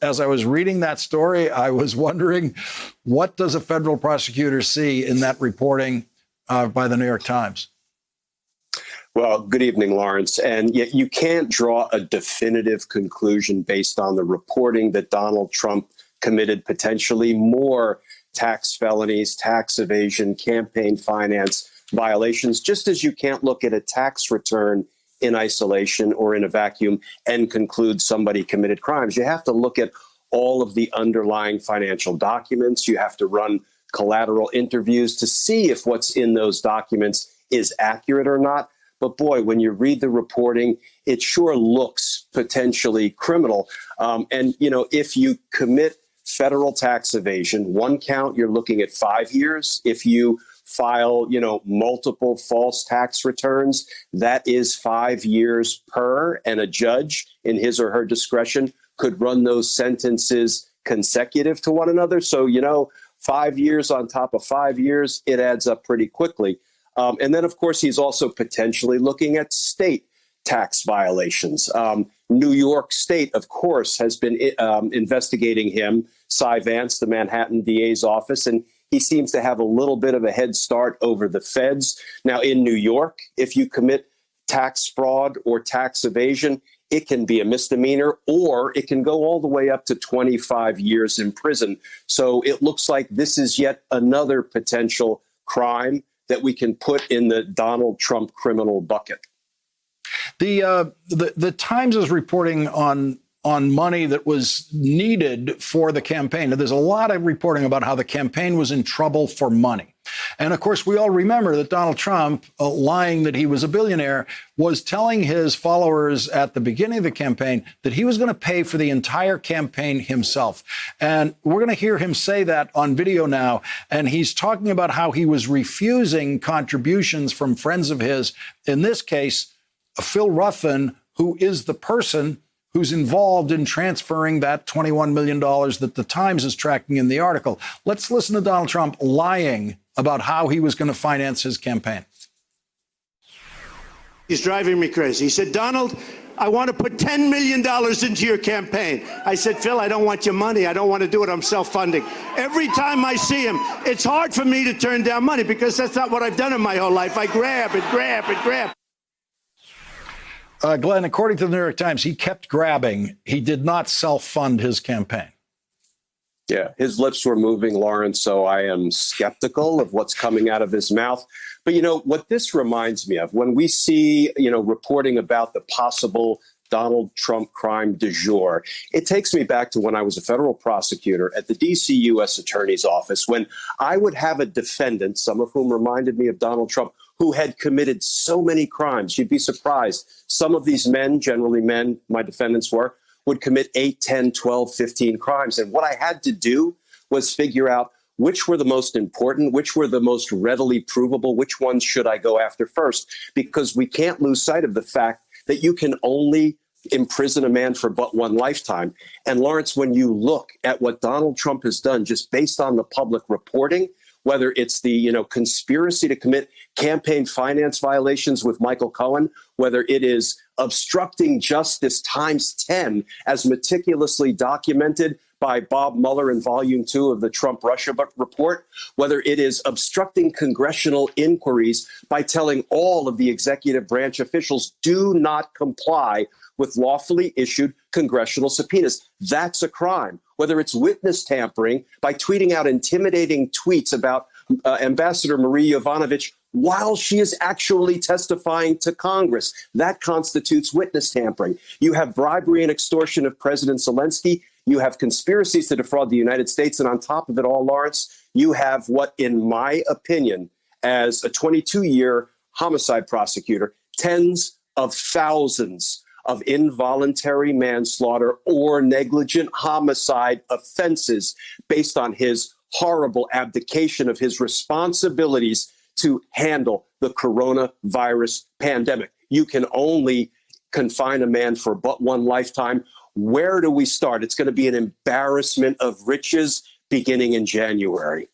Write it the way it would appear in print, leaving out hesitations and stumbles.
as I was reading that story, I was wondering, what does a federal prosecutor see in that reporting by the New York Times? Well, good evening, Lawrence. And yet you can't draw a definitive conclusion based on the reporting that Donald Trump committed potentially more tax felonies, tax evasion, campaign finance violations, just as you can't look at a tax return in isolation or in a vacuum and conclude somebody committed crimes. You have to look at all of the underlying financial documents. You have to run collateral interviews to see if what's in those documents is accurate or not. But boy, when you read the reporting, it sure looks potentially criminal. And, you know, if you commit federal tax evasion, one count, you're looking at 5 years. If you file, you know, multiple false tax returns, that is 5 years per, and a judge in his or her discretion could run those sentences consecutive to one another. So, you know, 5 years on top of 5 years, it adds up pretty quickly. And then, of course, he's also potentially looking at state tax violations. New York State, of course, has been investigating him, Cy Vance, the Manhattan DA's office, and he seems to have a little bit of a head start over the feds. Now, in New York, if you commit tax fraud or tax evasion, it can be a misdemeanor, or it can go all the way up to 25 years in prison. So it looks like this is yet another potential crime that we can put in the Donald Trump criminal bucket. The Times is reporting on money that was needed for the campaign. Now, there's a lot of reporting about how the campaign was in trouble for money. And of course, we all remember that Donald Trump, lying that he was a billionaire, was telling his followers at the beginning of the campaign that he was going to pay for the entire campaign himself. And we're going to hear him say that on video now. And he's talking about how he was refusing contributions from friends of his. In this case, Phil Ruffin, who is the person who's involved in transferring that $21 million that the Times is tracking in the article. Let's listen to Donald Trump lying about how he was going to finance his campaign. He's driving me crazy. He said, Donald, I want to put $10 million into your campaign. I said, Phil, I don't want your money. I don't want to do it. I'm self-funding. Every time I see him, it's hard for me to turn down money because that's not what I've done in my whole life. I grab and grab and grab. Glenn, according to the New York Times, he kept grabbing. He did not self-fund his campaign. Yeah, his lips were moving, Lawrence, so I am skeptical of what's coming out of his mouth. But, you know, what this reminds me of, when we see, you know, reporting about the possible Donald Trump crime du jour, it takes me back to when I was a federal prosecutor at the D.C. U.S. Attorney's Office, when I would have a defendant, some of whom reminded me of Donald Trump, who had committed so many crimes. You'd be surprised. Some of these men, generally men, my defendants were, would commit 8, 10, 12, 15 crimes. And what I had to do was figure out which were the most important, which were the most readily provable, which ones should I go after first? Because we can't lose sight of the fact that you can only imprison a man for but one lifetime. And Lawrence, when you look at what Donald Trump has done just based on the public reporting, whether it's the, you know, conspiracy to commit campaign finance violations with Michael Cohen, whether it is obstructing justice times 10, as meticulously documented by Bob Mueller in Volume 2 of the Trump-Russia report, whether it is obstructing congressional inquiries by telling all of the executive branch officials, do not comply with lawfully issued congressional subpoenas. That's a crime. Whether it's witness tampering by tweeting out intimidating tweets about Ambassador Marie Yovanovitch while she is actually testifying to Congress, that constitutes witness tampering. You have bribery and extortion of President Zelensky. You have conspiracies to defraud the United States. And on top of it all, Lawrence, you have what, in my opinion, as a 22-year homicide prosecutor, tens of thousands of involuntary manslaughter or negligent homicide offenses based on his horrible abdication of his responsibilities to handle the coronavirus pandemic. You can only confine a man for but one lifetime. Where do we start? It's going to be an embarrassment of riches beginning in January.